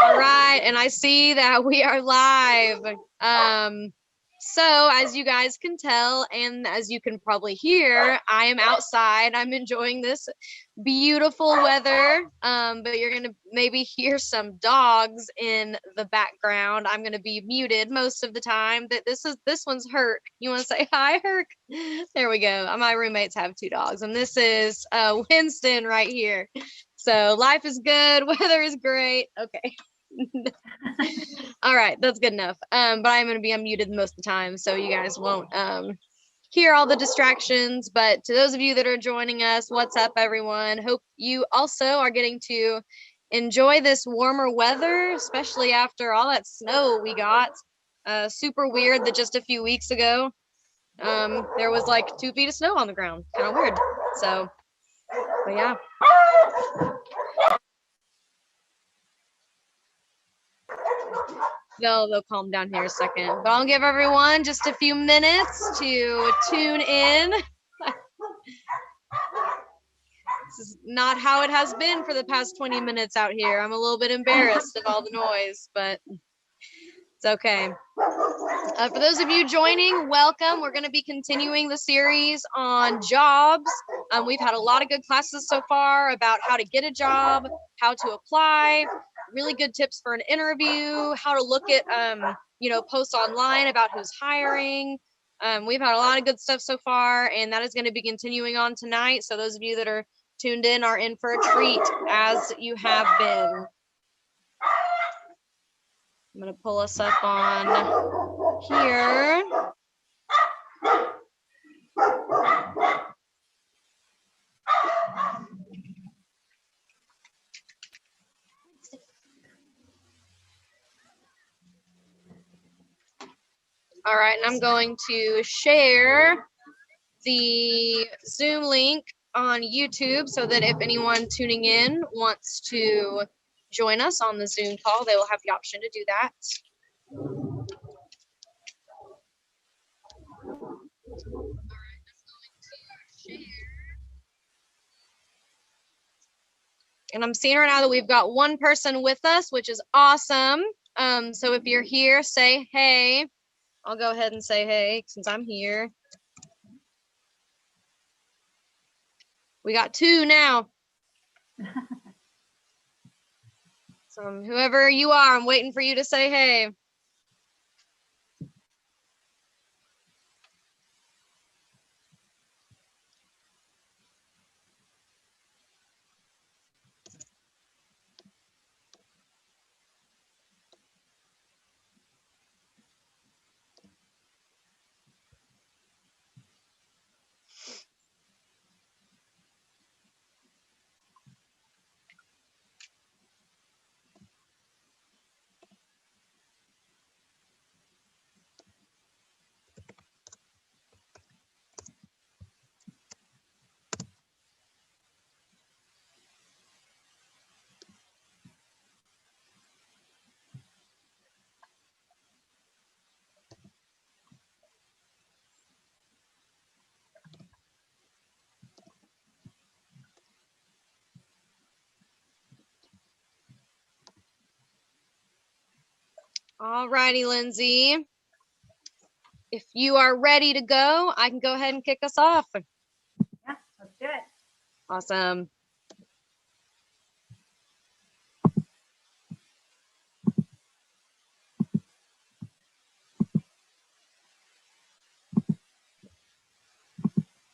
All right, and I see that we are live. So as you guys can tell, and as you can probably hear, I am outside. I'm enjoying this beautiful weather, but you're gonna maybe hear some dogs in the background. I'm gonna be muted most of the time. This one's Herc. You want to say hi, Herc? There we go. My roommates have 2 dogs, and this is Winston right here. So life is good, weather is great. Okay. All right, that's good enough. But I'm going to be unmuted most of the time, so you guys won't hear all the distractions. But to those of you that are joining us, what's up, everyone? Hope you also are getting to enjoy this warmer weather, especially after all that snow we got. Super weird that just a few weeks ago, there was like 2 feet of snow on the ground. Kind of weird. So, but yeah. They'll calm down here a second, but I'll give everyone just a few minutes to tune in. This is not how it has been for the past 20 minutes out here. I'm a little bit embarrassed of all the noise, but it's okay. For those of you joining, welcome. We're going to be continuing the series on jobs. We've had a lot of good classes so far about how to get a job, how to apply, really good tips for an interview, how to look at, posts online about who's hiring. We've had a lot of good stuff so far, and that is going to be continuing on tonight. So those of you that are tuned in are in for a treat, as you have been. I'm going to pull us up on here. All right, and I'm going to share the Zoom link on YouTube so that if anyone tuning in wants to join us on the Zoom call, they will have the option to do that. And I'm seeing right now that we've got 1 person with us, which is awesome. So if you're here, say hey. I'll go ahead and say hey since I'm here. We got 2 now. So whoever you are, I'm waiting for you to say hey. All righty, Lindsay. If you are ready to go, I can go ahead and kick us off. Yeah, let's do it. Awesome.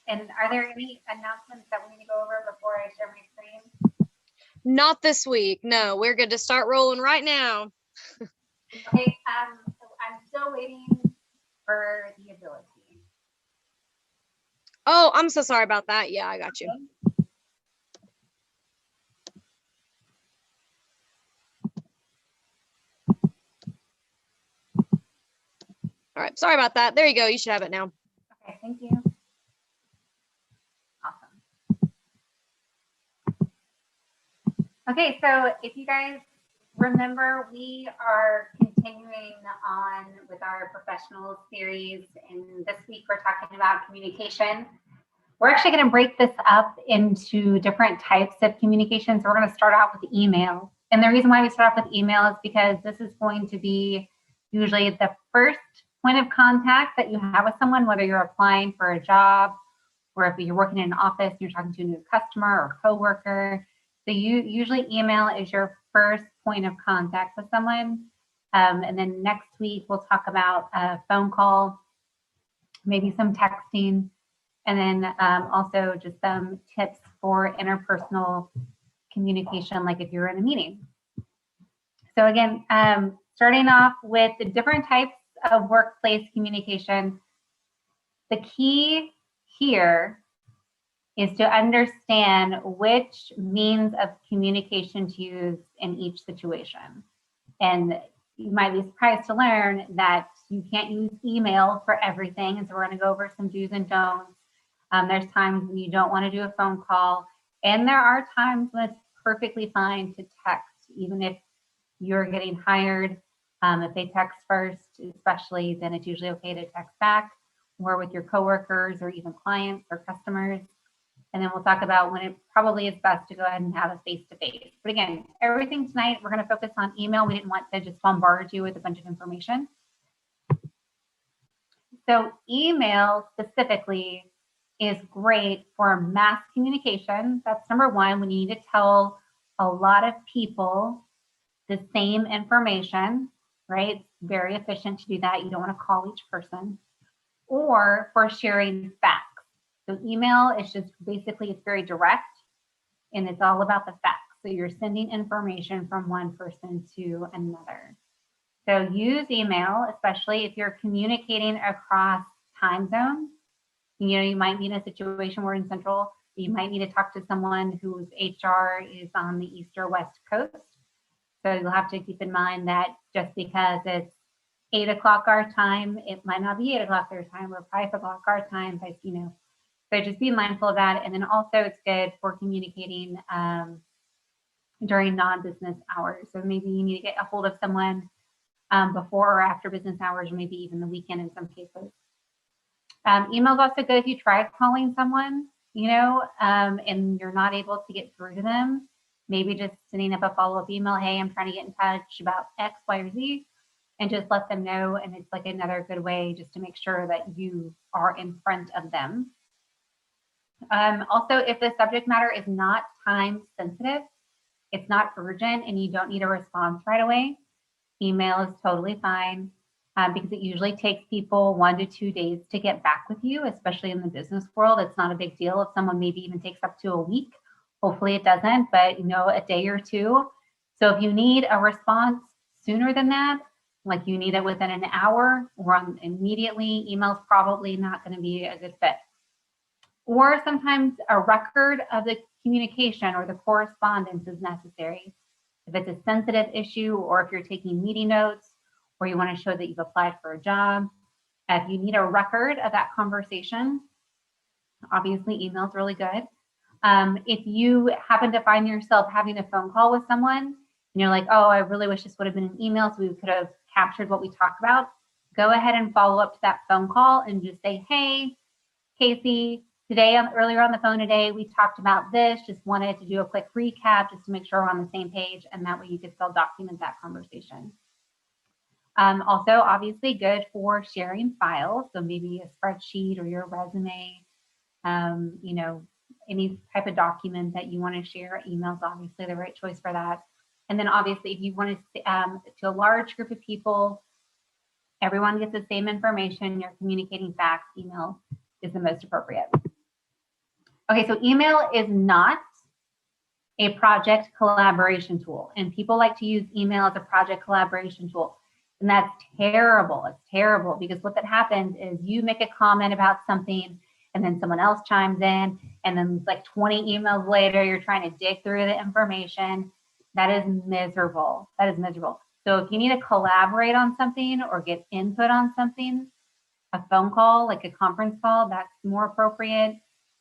And are there any announcements that we need to go over before I share my screen? Not this week. No, we're good to start rolling right now. Okay, I'm still waiting for the ability. Oh, I'm so sorry about that. Yeah, I got you. All right, sorry about that. There you go. You should have it now. Okay, thank you. Awesome. Okay, so if you guys remember, we are continuing on with our professional series, and this week we're talking about communication. We're actually going to break this up into different types of communication. So we're going to start out with email. And the reason why we start off with email is because this is going to be usually the first point of contact that you have with someone, whether you're applying for a job or if you're working in an office, you're talking to a new customer or coworker. So usually email is your first point of contact with someone. And then next week, we'll talk about a phone call, maybe some texting, and then also just some tips for interpersonal communication, like if you're in a meeting. So again, starting off with the different types of workplace communication, the key here is to understand which means of communication to use in each situation. And you might be surprised to learn that you can't use email for everything. And so we're going to go over some do's and don'ts. There's times when you don't want to do a phone call. And there are times when it's perfectly fine to text, even if you're getting hired. If they text first, especially, then it's usually okay to text back, or with your coworkers or even clients or customers. And then we'll talk about when it probably is best to go ahead and have a face-to-face. But again, everything tonight, we're going to focus on email. We didn't want to just bombard you with a bunch of information. So email specifically is great for mass communication. That's number one, when you need to tell a lot of people the same information, right? It's very efficient to do that. You don't want to call each person. Or for sharing facts. So email is just basically, it's very direct and it's all about the facts. So you're sending information from one person to another. So use email, especially if you're communicating across time zones. You know, you might be in a situation where in Central, you might need to talk to someone whose HR is on the East or West Coast. So you'll have to keep in mind that just because it's 8 o'clock our time, it might not be 8 o'clock their time or 5 o'clock our time, but you know, so just be mindful of that. And then also it's good for communicating during non-business hours. So maybe you need to get a hold of someone before or after business hours, or maybe even the weekend in some cases. Email is also good if you try calling someone, you know, and you're not able to get through to them. Maybe just sending up a follow-up email, hey, I'm trying to get in touch about X, Y, or Z, and just let them know. And it's like another good way just to make sure that you are in front of them. Also, if the subject matter is not time sensitive, it's not urgent, and you don't need a response right away, email is totally fine because it usually takes people 1 to 2 days to get back with you, especially in the business world. It's not a big deal if someone maybe even takes up to a week. Hopefully it doesn't, but you know, a day or two. So if you need a response sooner than that, like you need it within an hour or immediately, email's probably not going to be a good fit. Or sometimes a record of the communication or the correspondence is necessary. If it's a sensitive issue, or if you're taking meeting notes, or you want to show that you've applied for a job, if you need a record of that conversation, obviously email is really good. If you happen to find yourself having a phone call with someone, and you're like, oh, I really wish this would have been an email so we could have captured what we talked about, go ahead and follow up to that phone call and just say, hey, Casey, today, earlier on the phone today, we talked about this, just wanted to do a quick recap just to make sure we're on the same page, and that way you can still document that conversation. Also, obviously good for sharing files, so maybe a spreadsheet or your resume, you know, any type of document that you want to share. Email is obviously the right choice for that. And then obviously if you want to a large group of people, everyone gets the same information, you're communicating facts, email is the most appropriate. Okay, so email is not a project collaboration tool, and people like to use email as a project collaboration tool, and that's terrible. It's terrible because what that happens is you make a comment about something and then someone else chimes in, and then like 20 emails later, you're trying to dig through the information. That is miserable. That is miserable. So if you need to collaborate on something or get input on something, a phone call, like a conference call, that's more appropriate.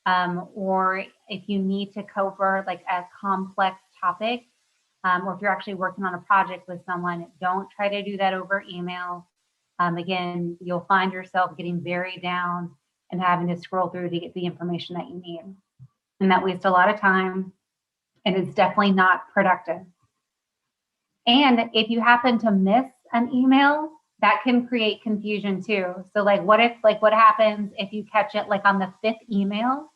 Or if you need to cover like a complex topic, or if you're actually working on a project with someone, don't try to do that over email. Again, you'll find yourself getting very down and having to scroll through to get the information that you need. And that wastes a lot of time, and it's definitely not productive. And if you happen to miss an email, that can create confusion too. So like, what happens if you catch it like on the 5th email,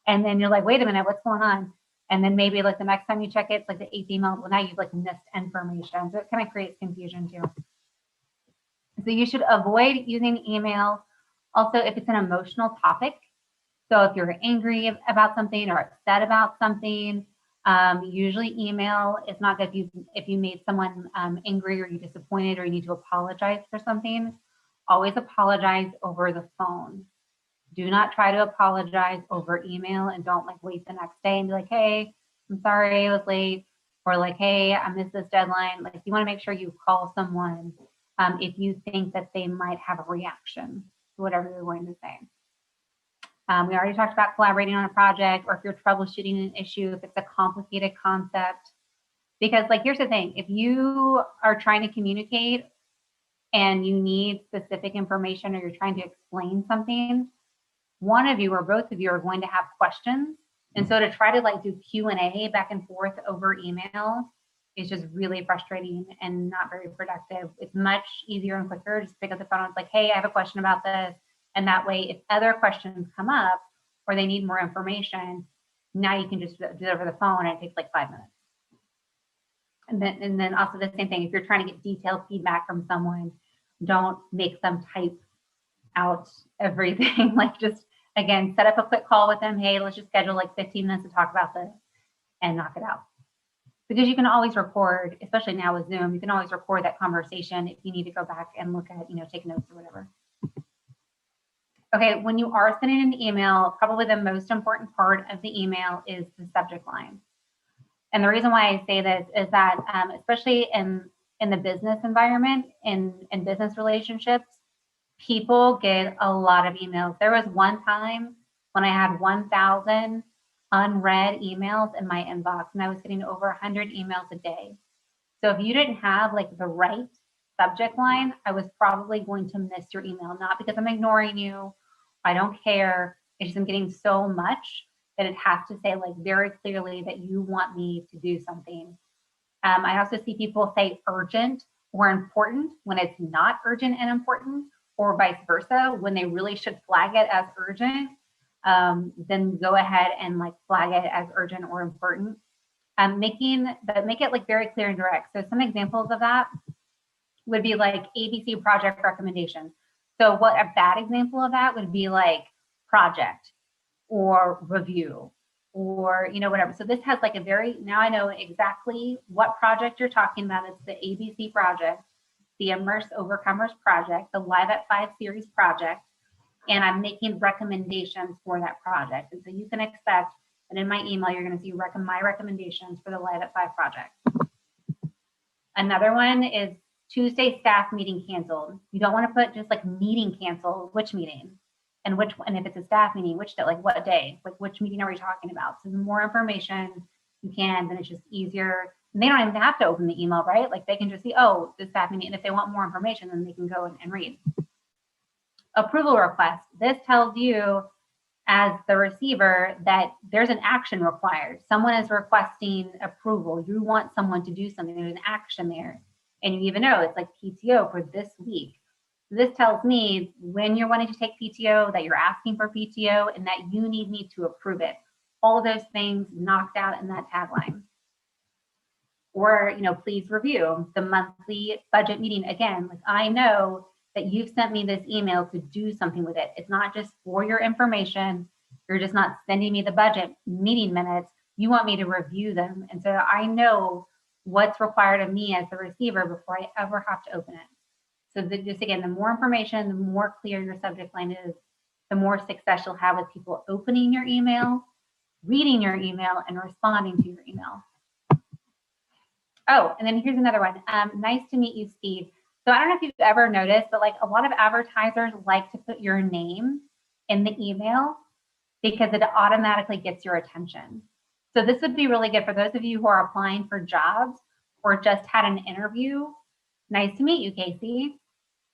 and then you're like, wait a minute, what's going on? And then maybe like the next time you check it, it's like the 8th email. Well, now you've like missed information. So it kind of creates confusion too. So you should avoid using email. Also, if it's an emotional topic. So if you're angry about something or upset about something, usually email is not good. If you made someone angry or you disappointed or you need to apologize for something, always apologize over the phone. Do not try to apologize over email, and don't like wait the next day and be like, hey, I'm sorry I was late, or like, hey, I missed this deadline. Like, you want to make sure you call someone if you think that they might have a reaction to whatever you're going to say. We already talked about collaborating on a project, or if you're troubleshooting an issue, if it's a complicated concept. Because like, here's the thing, if you are trying to communicate and you need specific information, or you're trying to explain something, one of you or both of you are going to have questions. And so to try to like do Q&A back and forth over email is just really frustrating and not very productive. It's much easier and quicker. Just pick up the phone and it's like, hey, I have a question about this. And that way, if other questions come up or they need more information, now you can just do it over the phone, and it takes like 5 minutes. And then also the same thing, if you're trying to get detailed feedback from someone, don't make them type out everything. Like, just, again, set up a quick call with them. Hey, let's just schedule like 15 minutes to talk about this and knock it out. Because you can always record, especially now with Zoom, you can always record that conversation if you need to go back and look at, take notes or whatever. Okay, when you are sending an email, probably the most important part of the email is the subject line. And the reason why I say this is that, especially in the business environment, in business relationships, people get a lot of emails. There was one time when I had 1,000 unread emails in my inbox, and I was getting over 100 emails a day. So if you didn't have like the right subject line, I was probably going to miss your email, not because I'm ignoring you. I don't care. It's just I'm getting so much that it has to say like very clearly that you want me to do something. I also see people say urgent or important when it's not urgent and important, or vice versa, when they really should flag it as urgent. Then go ahead and like flag it as urgent or important. Make it like very clear and direct. So some examples of that would be like ABC project recommendation. So what a bad example of that would be like project or review or, whatever. So this has like now I know exactly what project you're talking about. It's the ABC project, the Immerse Overcomers project, the Live at 5 series project, and I'm making recommendations for that project. And so you can expect that in my email, you're going to see my recommendations for the Live at 5 project. Another one is Tuesday staff meeting canceled. You don't want to put just like meeting canceled, which meeting, and if it's a staff meeting, which day, like what day, like which meeting are we talking about? So the more information you can, then it's just easier. And they don't even have to open the email, right? Like they can just see, oh, the staff meeting. And if they want more information, then they can go and read. Approval request. This tells you as the receiver that there's an action required. Someone is requesting approval. You want someone to do something. There's an action there. And you even know it's like PTO for this week. This tells me when you're wanting to take PTO, that you're asking for PTO, and that you need me to approve it. All of those things knocked out in that tagline. Or, please review the monthly budget meeting. Again, like I know that you've sent me this email to do something with it. It's not just for your information. You're just not sending me the budget meeting minutes. You want me to review them. And so I know what's required of me as the receiver before I ever have to open it. So just again, the more information, the more clear your subject line is, the more success you'll have with people opening your email, reading your email, and responding to your email. Oh, and then here's another one. Nice to meet you, Steve. So I don't know if you've ever noticed, but like a lot of advertisers like to put your name in the email because it automatically gets your attention. So this would be really good for those of you who are applying for jobs or just had an interview. Nice to meet you, Casey.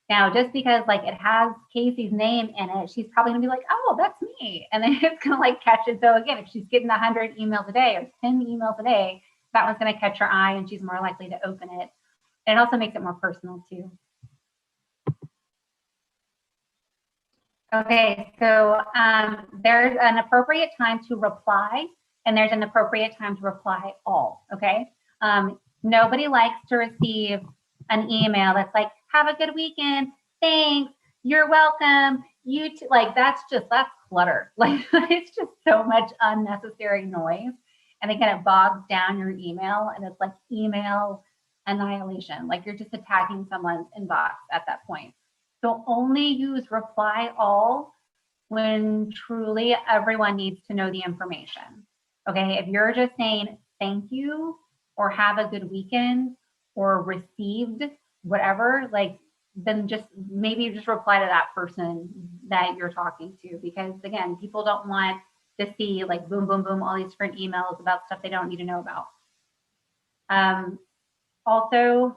Now, just because like it has Casey's name in it, she's probably gonna be like, oh, that's me. And then it's gonna like catch it. So again, if she's getting 100 emails a day or 10 emails a day, that one's gonna catch her eye and she's more likely to open it. And it also makes it more personal too. Okay, so there's an appropriate time to reply, and there's an appropriate time to reply all, okay? Nobody likes to receive an email that's like, have a good weekend, thanks, you're welcome, you too. Like, that's clutter. Like, it's just so much unnecessary noise. And again, it bogs down your email, and it's like email annihilation. Like, you're just attacking someone's inbox at that point. So only use reply all when truly everyone needs to know the information. Okay, if you're just saying thank you or have a good weekend or received whatever, like, then just maybe just reply to that person that you're talking to, because again, people don't want to see like boom, boom, boom, all these different emails about stuff they don't need to know about. Also,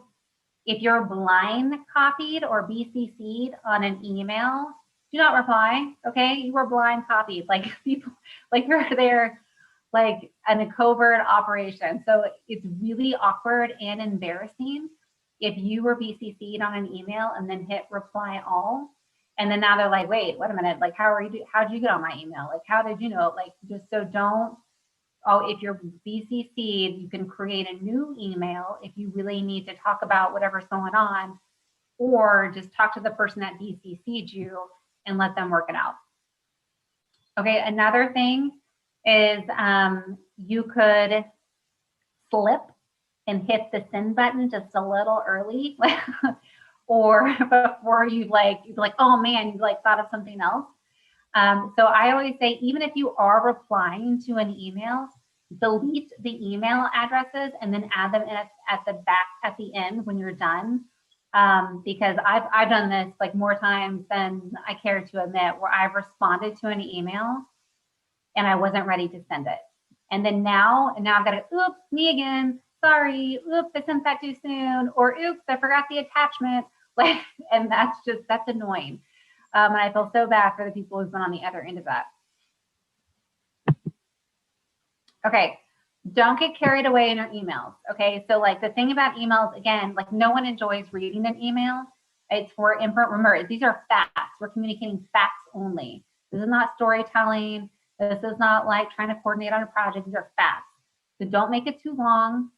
if you're blind copied or BCC'd on an email, do not reply, okay? You were blind copied, like people, like you're there like in a covert operation. So it's really awkward and embarrassing if you were BCC'd on an email and then hit reply all. And then now they're like, wait a minute, like how'd you get on my email? Like, how did you know? Like, just so don't, if you're BCC'd, you can create a new email if you really need to talk about whatever's going on, or just talk to the person that BCC'd you and let them work it out. Okay, another thing is you could slip and hit the send button just a little early, or before you'd like, oh man, you like thought of something else. So I always say, even if you are replying to an email, delete the email addresses and then add them in at the back at the end when you're done. Because I've done this like more times than I care to admit, where I've responded to an email and I wasn't ready to send it. And then now I've got to, oops, me again, sorry, oops, I sent that too soon, or oops, I forgot the attachment. Like, and that's annoying. And I feel so bad for the people who've been on the other end of that. Okay, don't get carried away in your emails. Okay, so like the thing about emails, again, like no one enjoys reading an email. It's for remember, these are facts. We're communicating facts only. This is not storytelling. This is not like trying to coordinate on a project. These are facts. So don't make it too long.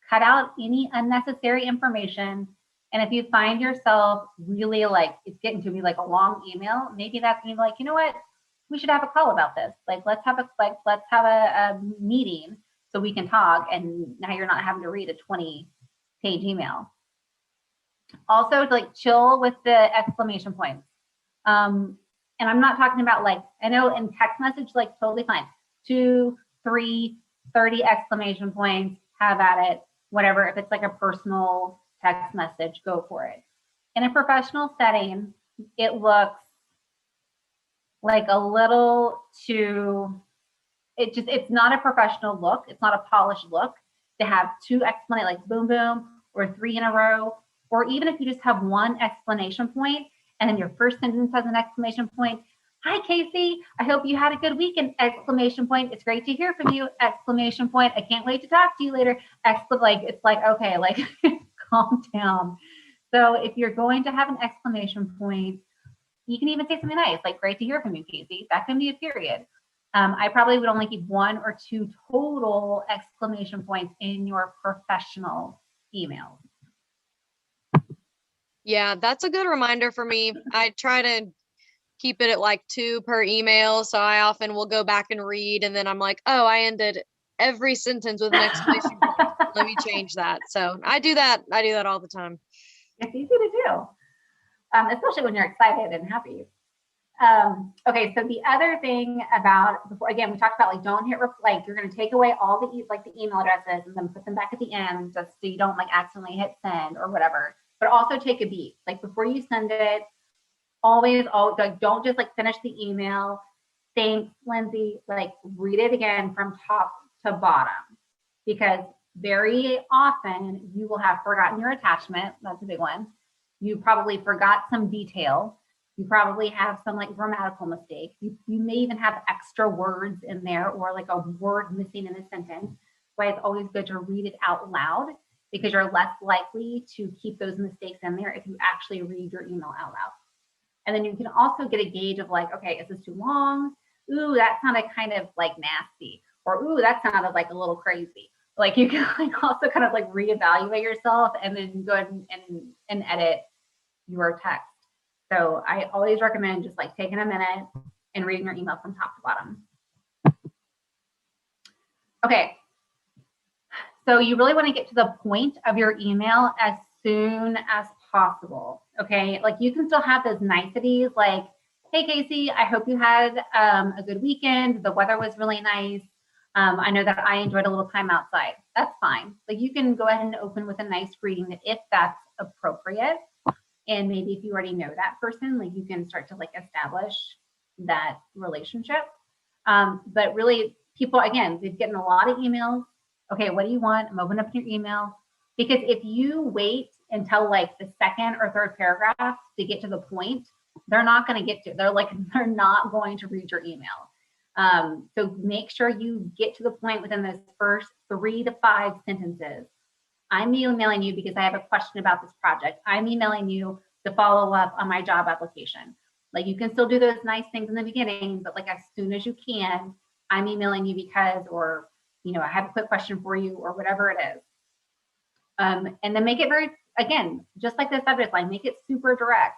Cut out any unnecessary information. And if you find yourself really like it's getting to be like a long email, maybe that's gonna be like, you know what? We should have a call about this. Like, let's have a meeting so we can talk. And now you're not having to read a 20-page email. Also, like chill with the exclamation points. And I'm not talking about like, I know in text message, like totally fine. 2, 3, 30 exclamation points, have at it, whatever. If it's like a personal text message, go for it. In a professional setting, it looks like a little too, it's not a professional look. It's not a polished look to have 2 exclamation, like boom, boom, or 3 in a row, or even if you just have 1 exclamation point and then your first sentence has an exclamation point. Hi, Casey. I hope you had a good weekend. Exclamation point. It's great to hear from you. Exclamation point. I can't wait to talk to you later. Like, it's like, okay, like calm down. So if you're going to have an exclamation point, you can even say something nice, like great to hear from you, Casey. That can be a period. I probably would only keep 1 or 2 total exclamation points in your professional emails. Yeah, that's a good reminder for me. I try to keep it at like 2 per email. So I often will go back and read, and then I'm like, oh, I ended every sentence with an exclamation point. Let me change that. So I do that all the time. It's easy to do, especially when you're excited and happy. Okay, so the other thing about, again, we talked about like don't hit, like you're going to take away all the email addresses and then put them back at the end just so you don't like accidentally hit send or whatever. But also take a beat, like before you send it. Always, like don't just like finish the email. Thanks, Lindsay. Like read it again from top to bottom, because very often you will have forgotten your attachment. That's a big one. You probably forgot some detail. You probably have some like grammatical mistake. You may even have extra words in there or like a word missing in a sentence. Why it's always good to read it out loud because you're less likely to keep those mistakes in there if you actually read your email out loud. And then you can also get a gauge of like, okay, is this too long? Ooh, that sounded kind of like nasty. Or ooh, that sounded like a little crazy. Like you can like also kind of like reevaluate yourself and then go ahead and edit your text. So I always recommend just like taking a minute and reading your email from top to bottom. Okay. So you really want to get to the point of your email as soon as possible. Okay. Like you can still have those niceties like, hey, Casey, I hope you had a good weekend. The weather was really nice. I know that I enjoyed a little time outside. That's fine. Like you can go ahead and open with a nice greeting if that's appropriate. And maybe if you already know that person, like you can start to like establish that relationship. But really people, again, they've gotten a lot of emails. Okay, what do you want? I'm opening up your email. Because if you wait until like the second or third paragraph to get to the point, they're not going to get to, they're not going to read your email. So make sure you get to the point within those first 3 to 5 sentences. I'm emailing you because I have a question about this project. I'm emailing you to follow up on my job application. Like you can still do those nice things in the beginning, but like as soon as you can, I'm emailing you because, or, you know, I have a quick question for you or whatever it is. And then make it very, again, just like the subject line, make it super direct.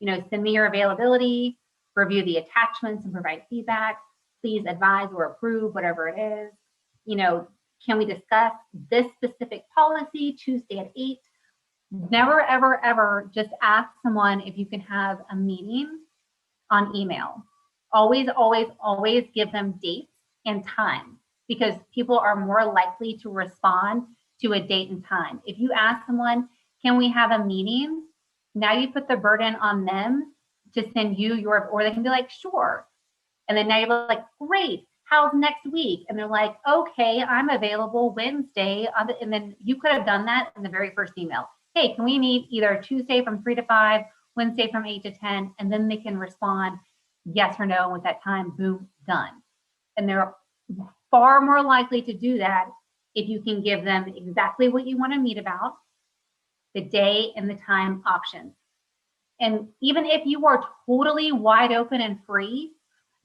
You know, send me your availability, review the attachments and provide feedback. Please advise or approve, whatever it is. You know, can we discuss this specific policy Tuesday at 8? Never, ever, ever just ask someone if you can have a meeting on email. Always, always, always give them dates and time because people are more likely to respond to a date and time. If you ask someone, can we have a meeting? Now you put the burden on them to send you your, or they can be like, sure. And then now you're like, great, how's next week? And they're like, okay, I'm available Wednesday. And then you could have done that in the very first email. Hey, can we meet either Tuesday from 3 to 5, Wednesday from 8 to 10? And then they can respond yes or no. And with that time, boom, done. And they're far more likely to do that if you can give them exactly what you want to meet about, the day and the time options. And even if you are totally wide open and free,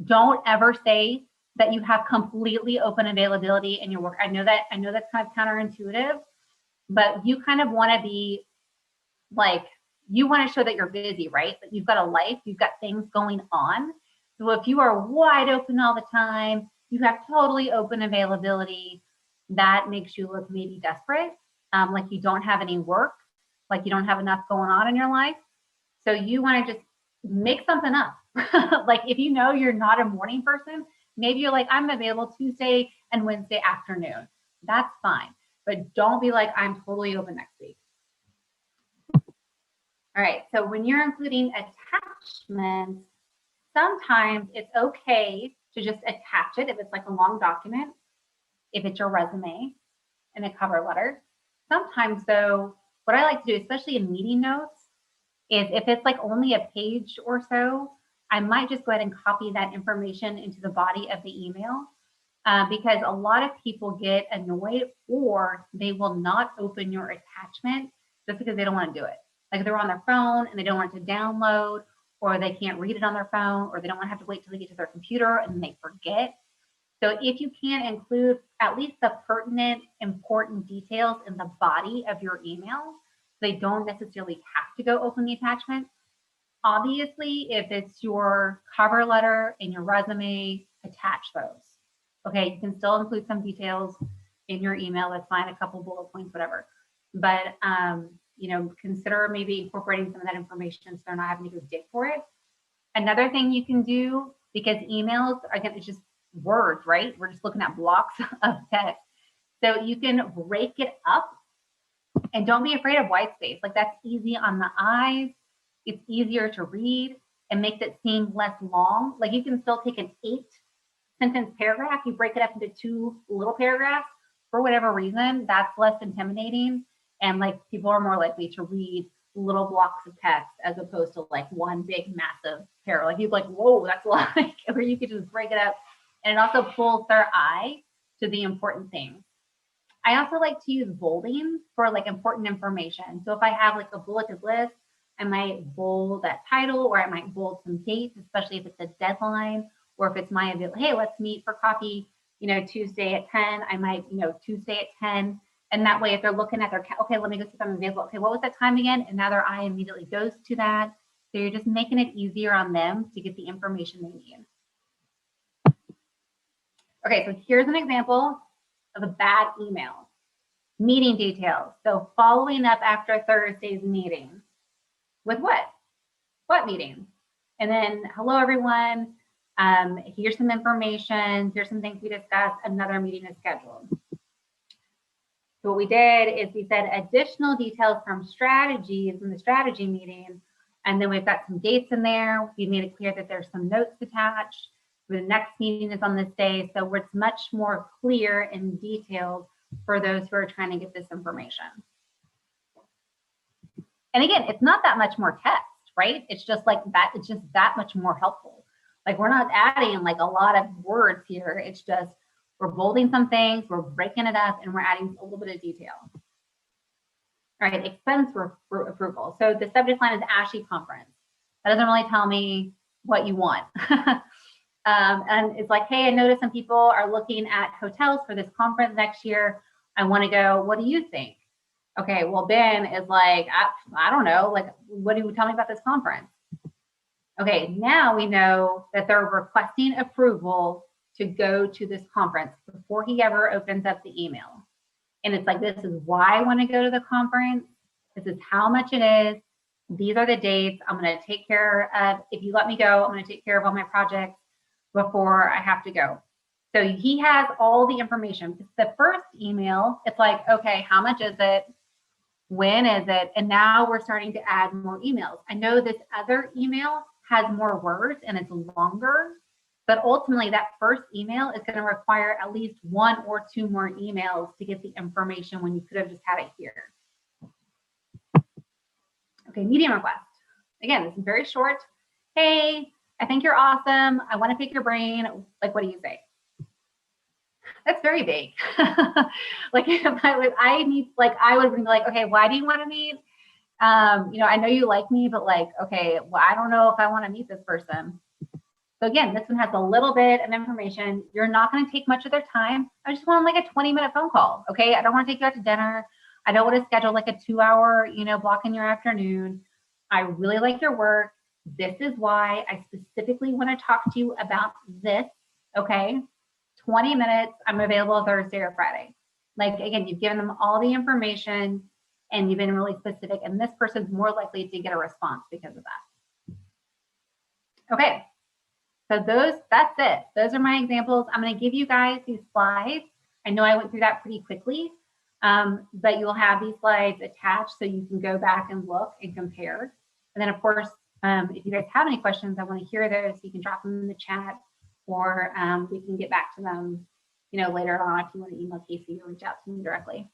don't ever say that you have completely open availability in your work. I know that's kind of counterintuitive, but you kind of want to be like, you want to show that you're busy, right? That you've got a life, you've got things going on. So if you are wide open all the time, you have totally open availability, that makes you look maybe desperate, like you don't have any work, like you don't have enough going on in your life. So you want to just make something up. Like if you know you're not a morning person, maybe you're like, I'm available Tuesday and Wednesday afternoon. That's fine. But don't be like, I'm totally open next week. All right. So when you're including attachments, sometimes it's okay to just attach it if it's like a long document, if it's your resume and a cover letter. Sometimes though, what I like to do, especially in meeting notes, is if it's like only a page or so, I might just go ahead and copy that information into the body of the email because a lot of people get annoyed or they will not open your attachment just because they don't want to do it. Like they're on their phone and they don't want it to download, or they can't read it on their phone, or they don't want to have to wait till they get to their computer and they forget. So if you can include at least the pertinent, important details in the body of your email, they don't necessarily have to go open the attachment. Obviously, if it's your cover letter and your resume, attach those. Okay, you can still include some details in your email. That's fine, a couple bullet points, whatever. But you know, consider maybe incorporating some of that information so they're not having to go dig for it. Another thing you can do, because emails, again, it's just words, right? We're just looking at blocks of text. So you can break it up. And don't be afraid of white space. Like that's easy on the eyes. It's easier to read and makes it seem less long. Like you can still take an 8-sentence paragraph, you break it up into 2 little paragraphs for whatever reason, that's less intimidating. And like people are more likely to read little blocks of text as opposed to like one big massive paragraph. Like you're like, whoa, that's a lot. Where you could just break it up. And it also pulls their eye to the important things. I also like to use bolding for like important information. So if I have like a bulleted list, I might bold that title, or I might bold some dates, especially if it's a deadline, or if it's my, hey, let's meet for coffee, Tuesday at 10, I might, Tuesday at 10. And that way, if they're looking at their, okay, let me go see if I'm available. Okay, what was that time again? And now their eye immediately goes to that. So you're just making it easier on them to get the information they need. Okay, so here's an example of a bad email. Meeting details. So following up after Thursday's meeting. With what? What meeting? And then, hello everyone. Here's some information. Here's some things we discussed. Another meeting is scheduled. So what we did is we said additional details from strategies in the strategy meeting. And then we've got some dates in there. We made it clear that there's some notes attached. The next meeting is on this day. So it's much more clear and detailed for those who are trying to get this information. And again, it's not that much more text, right? It's just like that. It's just that much more helpful. Like we're not adding like a lot of words here. It's just we're bolding some things, we're breaking it up, and we're adding a little bit of detail. All right, expense approval. So the subject line is ASHE conference. That doesn't really tell me what you want. And it's like, hey, I noticed some people are looking at hotels for this conference next year. I want to go. What do you think? Okay, well, Ben is like, I don't know. Like, what do you tell me about this conference? Okay, now we know that they're requesting approval to go to this conference before he ever opens up the email. And it's like, this is why I want to go to the conference. This is how much it is. These are the dates. I'm going to take care of, if you let me go, I'm going to take care of all my projects before I have to go. So he has all the information. The first email, it's like, okay, how much is it? When is it? And now we're starting to add more emails. I know this other email has more words and it's longer, but ultimately that first email is going to require at least 1 or 2 more emails to get the information when you could have just had it here. Okay, meeting request. Again, this is very short. Hey, I think you're awesome. I want to pick your brain. Like, what do you say? That's very vague. Like if I would be like, okay, why do you want to meet? I know you like me, but like, okay, well, I don't know if I want to meet this person. So again, this one has a little bit of information. You're not going to take much of their time. I just want like a 20-minute phone call. Okay. I don't want to take you out to dinner. I don't want to schedule like a 2-hour, block in your afternoon. I really like your work. This is why I specifically want to talk to you about this. Okay. 20 minutes. I'm available Thursday or Friday. Like, again, you've given them all the information and you've been really specific, and this person's more likely to get a response because of that. Okay. So that's it. Those are my examples. I'm going to give you guys these slides. I know I went through that pretty quickly, but you'll have these slides attached so you can go back and look and compare. And then, of course, if you guys have any questions, I want to hear those. You can drop them in the chat, or we can get back to them, later on if you want to email Casey or reach out to me directly.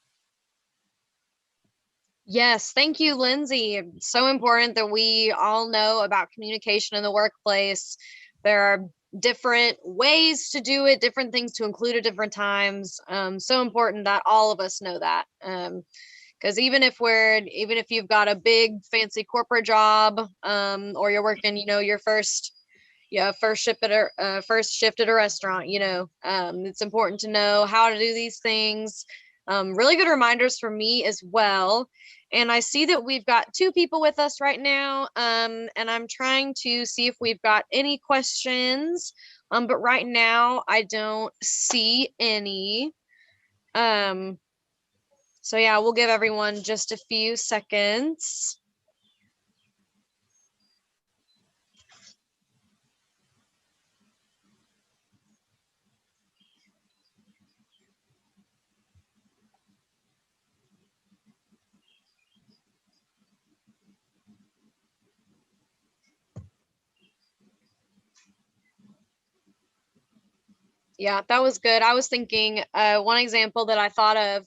Yes, thank you, Lindsay. It's so important that we all know about communication in the workplace. There are different ways to do it, different things to include at different times. So important that all of us know that. Because even if you've got a big fancy corporate job, or you're working, your first shift at a restaurant, it's important to know how to do these things. Really good reminders for me as well. And I see that we've got 2 people with us right now, and I'm trying to see if we've got any questions, but right now I don't see any. So yeah, we'll give everyone just a few seconds. Yeah, that was good. I was thinking one example that I thought of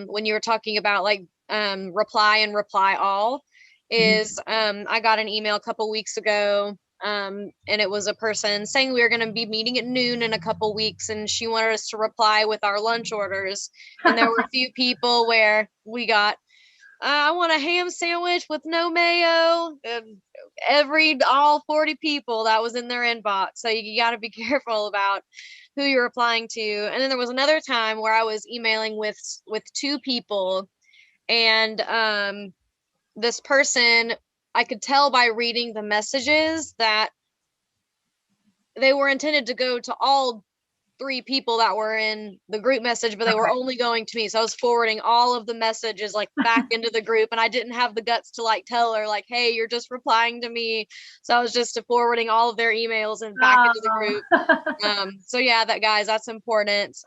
when you were talking about like reply and reply all is I got an email a couple weeks ago And it was a person saying we were going to be meeting at noon in a couple weeks, and she wanted us to reply with our lunch orders. And there were a few people where we got, I want a ham sandwich with no mayo. All 40 people that was in their inbox. So you got to be careful about who you're replying to. And then there was another time where I was emailing with two people, and this person, I could tell by reading the messages that they were intended to go to all three people that were in the group message, but they were only going to me. So I was forwarding all of the messages like back into the group, and I didn't have the guts to like tell her like, hey, you're just replying to me. So I was just forwarding all of their emails and back into the group. So yeah, guys, that's important.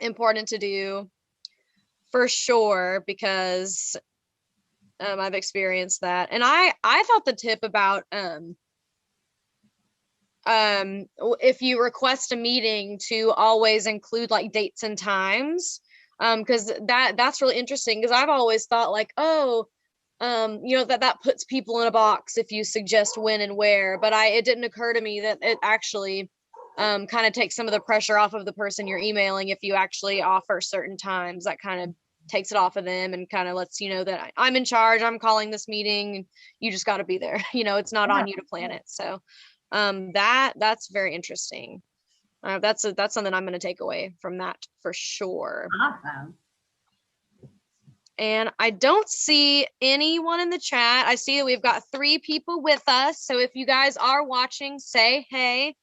Important to do for sure, because I've experienced that. And I thought the tip about if you request a meeting to always include like dates and times, because that's really interesting, because I've always thought like, oh, that puts people in a box if you suggest when and where, but it didn't occur to me that it actually kind of takes some of the pressure off of the person you're emailing if you actually offer certain times. That kind of takes it off of them and kind of lets you know that I'm in charge, I'm calling this meeting, and you just got to be there. It's not on you to plan it. So that's very interesting. That's something I'm going to take away from that for sure. Awesome. And I don't see anyone in the chat. I see that we've got 3 people with us. So if you guys are watching, say hey.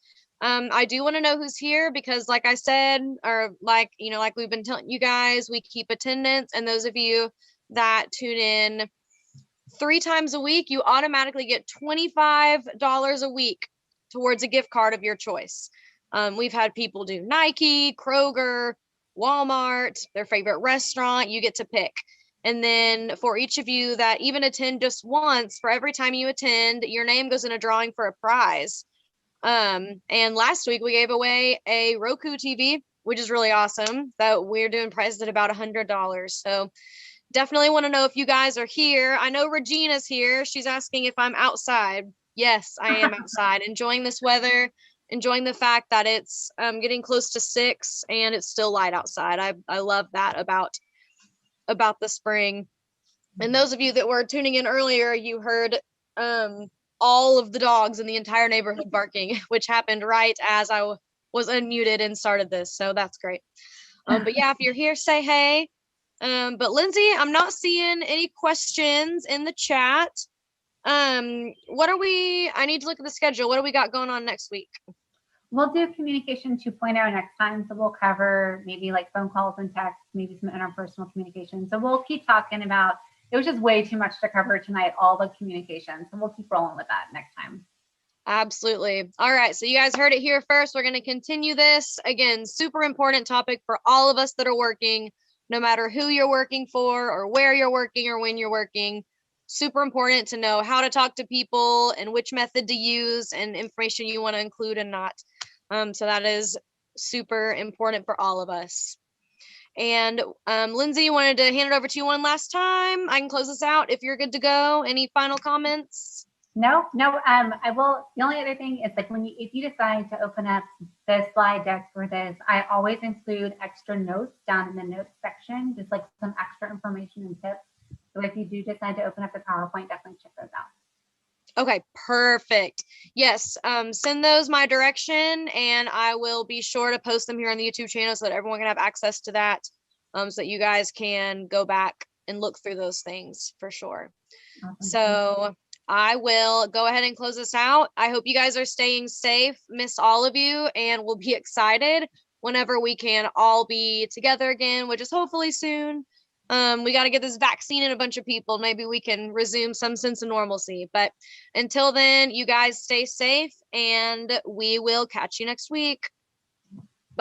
I do want to know who's here, because like I said, or like we've been telling you guys, we keep attendance, and those of you that tune in 3 times a week, you automatically get $25 a week towards a gift card of your choice. We've had people do Nike, Kroger, Walmart, their favorite restaurant. You get to pick. And then for each of you that even attend just once, for every time you attend, your name goes in a drawing for a prize. And last week we gave away a Roku TV, which is really awesome. That we're doing prizes at about $100. So definitely want to know if you guys are here. I know Regina's here. She's asking if I'm outside. Yes, I am outside, enjoying this weather, enjoying the fact that it's getting close to 6 and it's still light outside. I love that about the spring. And those of you that were tuning in earlier, you heard all of the dogs in the entire neighborhood barking, which happened right as I was unmuted and started this. So that's great. But yeah, if you're here, say hey. But Lindsay, I'm not seeing any questions in the chat. I need to look at the schedule. What do we got going on next week? We'll do communication 2.0 next time. So we'll cover maybe like phone calls and texts, maybe some interpersonal communication. So we'll keep talking about, it was just way too much to cover tonight, all the communication. So we'll keep rolling with that next time. Absolutely. All right. So you guys heard it here first. We're going to continue this. Again, super important topic for all of us that are working, no matter who you're working for or where you're working or when you're working. Super important to know how to talk to people and which method to use and information you want to include and not. So that is super important for all of us. And Lindsay, you wanted to hand it over to you one last time. I can close this out if you're good to go. Any final comments? No. I will. The only other thing is like if you decide to open up the slide deck for this, I always include extra notes down in the notes section, just like some extra information and tips. So if you do decide to open up the PowerPoint, definitely check those out. Okay, perfect. Yes, send those my direction, and I will be sure to post them here on the YouTube channel so that everyone can have access to that, so that you guys can go back and look through those things for sure. Awesome. So I will go ahead and close this out. I hope you guys are staying safe. Miss all of you, and we'll be excited whenever we can all be together again, which is hopefully soon. We got to get this vaccine in a bunch of people. Maybe we can resume some sense of normalcy. But until then, you guys stay safe, and we will catch you next week.